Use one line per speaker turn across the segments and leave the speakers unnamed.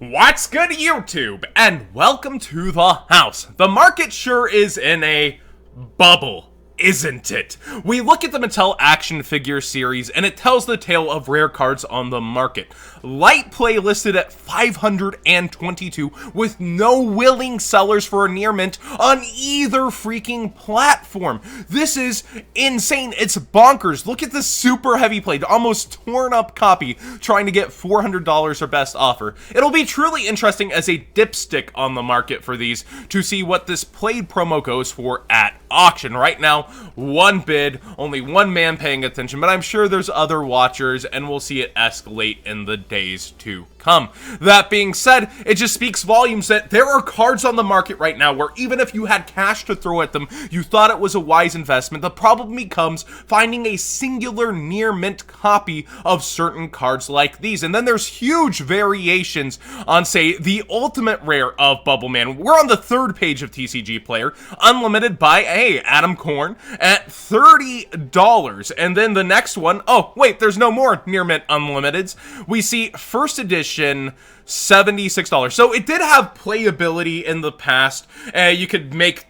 What's good, YouTube? And welcome to the house. The market sure is in a bubble, isn't it? We look at the Mattel action figure series and it tells the tale of rare cards on the market. Light play listed at 522 with no willing sellers for a near mint on either freaking platform. This is insane. It's bonkers. Look at this super heavy played, almost torn up copy trying to get $400 or best offer. It'll be truly interesting as a dipstick on the market for these to see what this played promo goes for at auction. Right now, one bid, only one man paying attention, but I'm sure there's other watchers and we'll see it escalate in the days to come. That being said, it just speaks volumes that there are cards on the market right now where even if you had cash to throw at them, you thought it was a wise investment. The problem becomes finding a singular near mint copy of certain cards like these. And then there's huge variations on, say, the ultimate rare of Bubble Man. We're on the third page of TCG Player, unlimited by Adam Korn at $30. And then the next one, oh wait, there's no more near mint unlimiteds. We see first edition $76. So it did have playability in the past. You could make,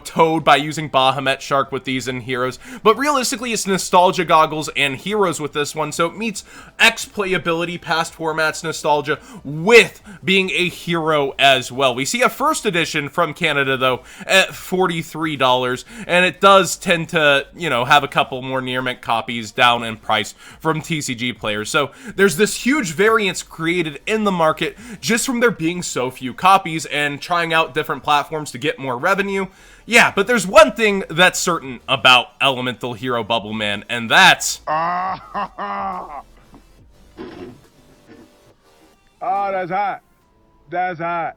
Toad by using Bahamut Shark with these in Heroes. But realistically, it's nostalgia goggles and Heroes with this one. So it meets X playability, past formats nostalgia, with being a hero as well. We see a first edition from Canada, though, at $43. And it does tend to, have a couple more near mint copies down in price from TCG players. So there's this huge variance created in the market just from there being so few copies and trying out different platforms to get more revenue. Yeah, but there's one thing that's certain about Elemental Hero Bubble Man, and that's...
Oh, that's hot. That's hot.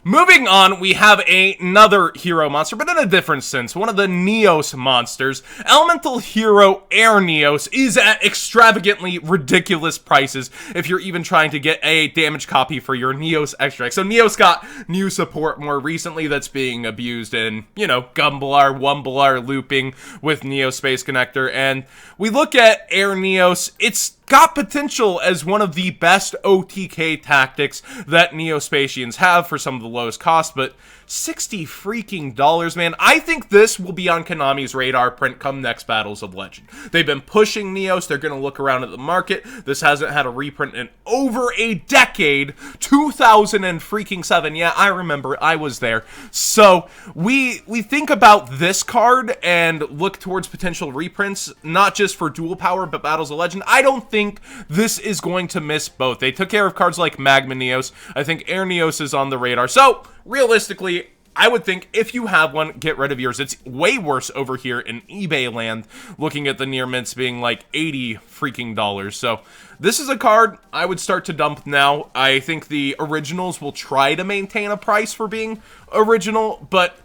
Moving on, we have another hero monster, but in a different sense. One of the Neos monsters. Elemental Hero Air Neos is at extravagantly ridiculous prices if you're even trying to get a damaged copy for your Neos extract. So Neos got new support more recently that's being abused in, Gumbalar, Wumbalar looping with Neo Space Connector. And we look at Air Neos, it's got potential as one of the best OTK tactics that Neospatians have for some of the lowest cost, but $60 freaking dollars, man. I think this will be on Konami's radar print come next Battles of Legend. They've been pushing Neos. They're going to look around at the market. This hasn't had a reprint in over a decade. 2007. Yeah, I remember. I was there. So we think about this card and look towards potential reprints, not just for Dual Power, but Battles of Legend. I don't think this is going to miss both. They took care of cards like Magma Neos. I think Air Neos is on the radar. So realistically, I would think if you have one, get rid of yours. It's way worse over here in eBay land, looking at the near mints being like $80 freaking dollars. So this is a card I would start to dump now. I think the originals will try to maintain a price for being original, but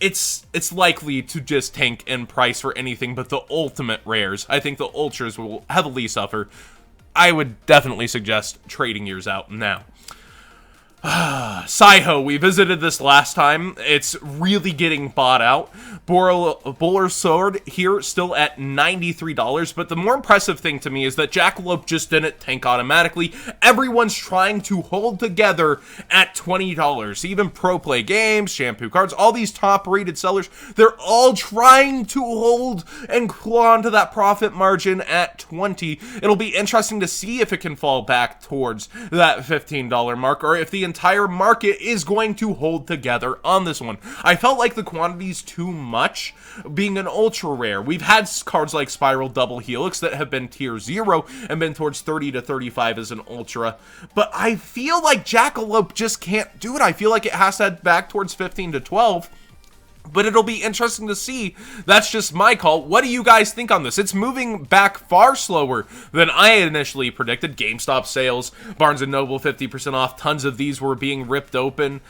it's likely to just tank in price for anything but the ultimate rares. I think the ultras will heavily suffer. I would definitely suggest trading yours out now. Saiho, we visited this last time. It's really getting bought out. Bowler Sword here still at $93, but the more impressive thing to me is that Jackalope just didn't tank automatically. Everyone's trying to hold together at $20. Even Pro Play Games, Shampoo Cards, all these top-rated sellers, they're all trying to hold and claw onto that profit margin at $20. It'll be interesting to see if it can fall back towards that $15 mark, or if the entire market is going to hold together on this one. I felt like the quantity's too much being an ultra rare. We've had cards like Spiral Double Helix that have been tier 0 and been towards 30 to 35 as an ultra, but I feel like Jackalope just can't do it. I feel like it has to head back towards 15 to 12. But it'll be interesting to see. That's just my call. What do you guys think on this? It's moving back far slower than I initially predicted. GameStop sales, Barnes & Noble 50% off. Tons of these were being ripped open.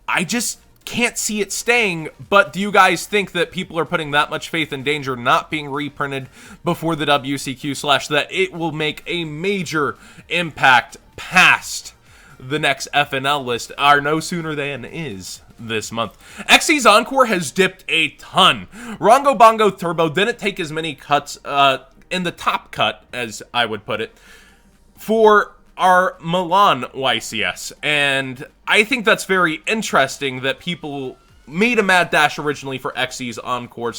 I just can't see it staying. But do you guys think that people are putting that much faith in Danger not being reprinted before the WCQ / that it will make a major impact past the next FNL list? Our no sooner than is this month. XC's Encore has dipped a ton. Rongo Bongo Turbo didn't take as many cuts in the top cut, as I would put it, for are Milan YCS, and I think that's very interesting that people made a mad dash originally for Xyz Encore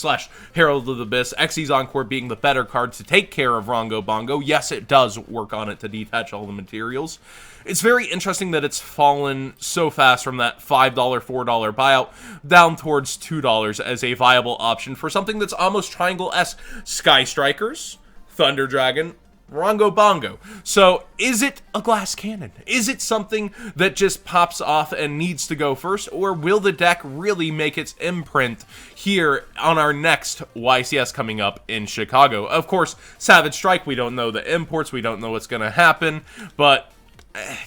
/ Herald of the Abyss, Xyz Encore being the better card to take care of Rongo Bongo. Yes, it does work on it to detach all the materials. It's very interesting that it's fallen so fast from that $5, $4 buyout down towards $2 as a viable option for something that's almost Triangle-esque. Sky Strikers, Thunder Dragon, Rongo Bongo. So, is it a glass cannon? Is it something that just pops off and needs to go first? Or will the deck really make its imprint here on our next YCS coming up in Chicago? Of course, Savage Strike, we don't know the imports, we don't know what's going to happen, but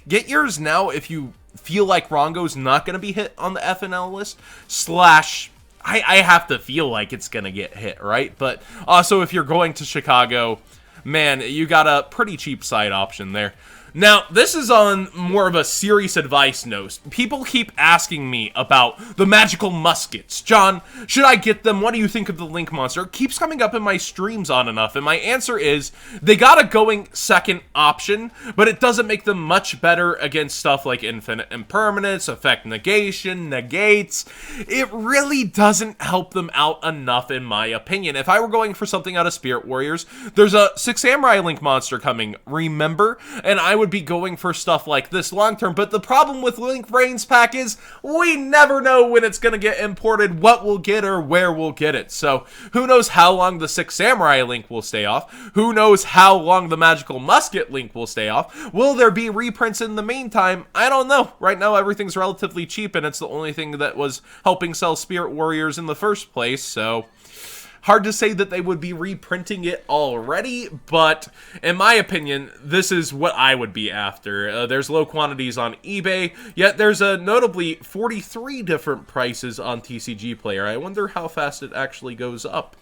get yours now if you feel like Rongo's not going to be hit on the FNL list, / I have to feel like it's going to get hit, right? But also, if you're going to Chicago, man, you got a pretty cheap side option there. Now, this is on more of a serious advice note. People keep asking me about the magical muskets. John, should I get them? What do you think of the Link Monster? It keeps coming up in my streams on enough, and my answer is they got a going second option, but it doesn't make them much better against stuff like Infinite Impermanence, Effect Negation, Negates. It really doesn't help them out enough, in my opinion. If I were going for something out of Spirit Warriors, there's a 6 Samurai Link Monster coming, remember? And I would be going for stuff like this long term, but the problem with Link Brains Pack is we never know when it's going to get imported, what we'll get, or where we'll get it. So who knows how long the 6 Samurai Link will stay off? Who knows how long the Magical Musket Link will stay off? Will there be reprints in the meantime? I don't know. Right now everything's relatively cheap, and it's the only thing that was helping sell Spirit Warriors in the first place, so hard to say that they would be reprinting it already, but in my opinion, this is what I would be after. There's low quantities on eBay, yet there's notably 43 different prices on TCG Player. I wonder how fast it actually goes up.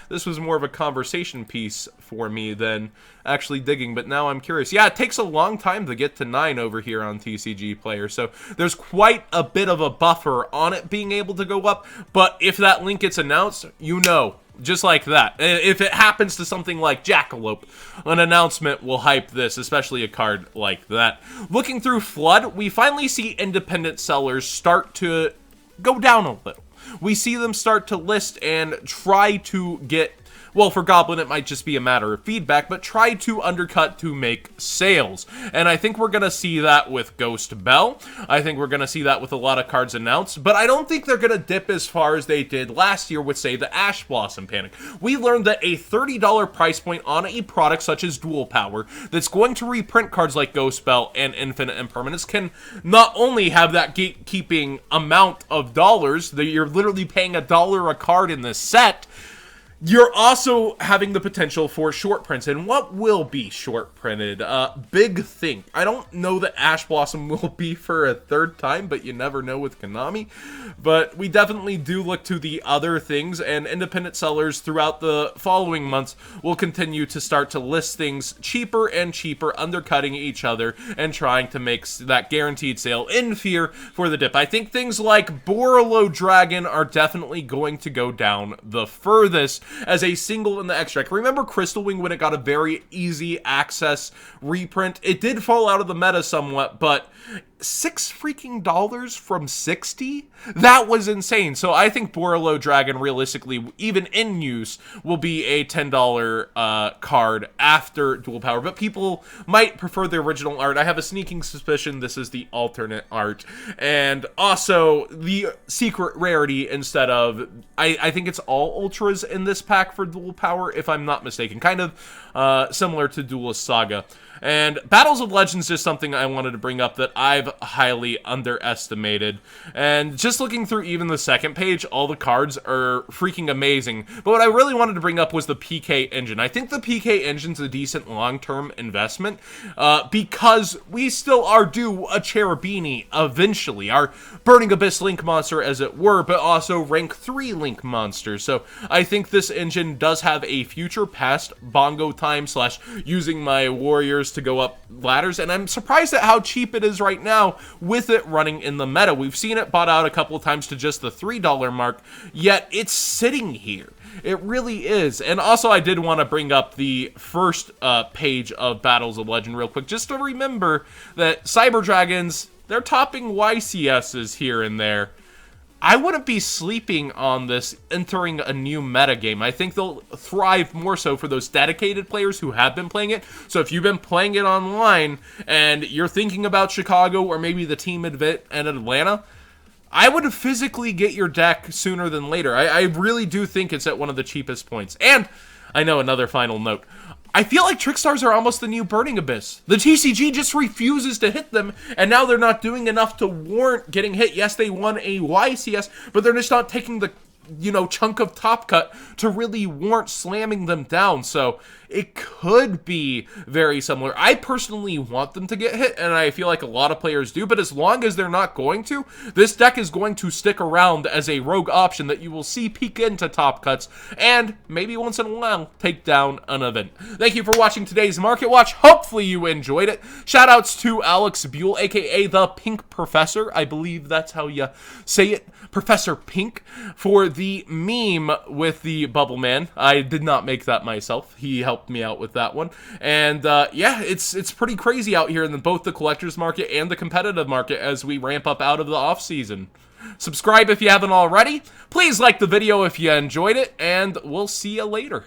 This was more of a conversation piece for me than actually digging, but now I'm curious. Yeah, it takes a long time to get to 9 over here on TCG Player, so there's quite a bit of a buffer on it being able to go up, but if that link gets announced, you know, just like that. If it happens to something like Jackalope, an announcement will hype this, especially a card like that. Looking through Flood, we finally see independent sellers start to go down a little. We see them start to list and try to get, well, for Goblin, it might just be a matter of feedback, but try to undercut to make sales. And I think we're going to see that with Ghost Bell. I think we're going to see that with a lot of cards announced, but I don't think they're going to dip as far as they did last year with, say, the Ash Blossom Panic. We learned that a $30 price point on a product such as Duel Power that's going to reprint cards like Ghost Bell and Infinite Impermanence can not only have that gatekeeping amount of dollars, that you're literally paying $1 a card in this set, you're also having the potential for short prints. And what will be short printed? Big thing. I don't know that Ash Blossom will be for a third time, but you never know with Konami. But we definitely do look to the other things, and independent sellers throughout the following months will continue to start to list things cheaper and cheaper, undercutting each other and trying to make that guaranteed sale in fear for the dip. I think things like Borolo Dragon are definitely going to go down the furthest as a single in the extract. Remember Crystal Wing when it got a very easy access reprint? It did fall out of the meta somewhat, but $6 freaking from 60? That was insane. So I think Borolo Dragon, realistically, even in use, will be a $10 card after Dual Power. But people might prefer the original art. I have a sneaking suspicion this is the alternate art. And also, the secret rarity instead of, I think it's all Ultras in this pack for Dual Power, if I'm not mistaken. Kind of similar to Duelist Saga. And Battles of Legends is something I wanted to bring up that I've highly underestimated. And just looking through even the second page, all the cards are freaking amazing. But what I really wanted to bring up was the PK engine. I think the PK engine's a decent long-term investment because we still are due a Cherubini eventually. Our Burning Abyss Link Monster, as it were, but also rank 3 Link Monster. So I think this engine does have a future past Bongo time / using my warriors to go up ladders, and I'm surprised at how cheap it is right now with it running in the meta. We've seen it bought out a couple of times to just the $3 mark, yet it's sitting here. It really is. And also, I did want to bring up the first page of Battles of Legend real quick, just to remember that Cyber Dragons, they're topping YCSs here and there. I wouldn't be sleeping on this entering a new meta game. I think they'll thrive more so for those dedicated players who have been playing it. So if you've been playing it online and you're thinking about Chicago or maybe the team in Atlanta, I would physically get your deck sooner than later. I really do think it's at one of the cheapest points. And I know another final note. I feel like Trickstars are almost the new Burning Abyss. The TCG just refuses to hit them, and now they're not doing enough to warrant getting hit. Yes, they won a YCS, but they're just not taking the, chunk of top cut to really warrant slamming them down. So it could be very similar. I personally want them to get hit, and I feel like a lot of players do, but as long as they're not going to, this deck is going to stick around as a rogue option that you will see peek into top cuts, and maybe once in a while, take down an event. Thank you for watching today's Market Watch. Hopefully you enjoyed it. Shoutouts to Alex Buell, aka the Pink Professor. I believe that's how you say it. Professor Pink, for the meme with the Bubble Man. I did not make that myself. He helped me out with that one. And yeah, it's pretty crazy out here in both the collector's market and the competitive market as we ramp up out of the off season. Subscribe if you haven't already. Please like the video if you enjoyed it, and we'll see you later.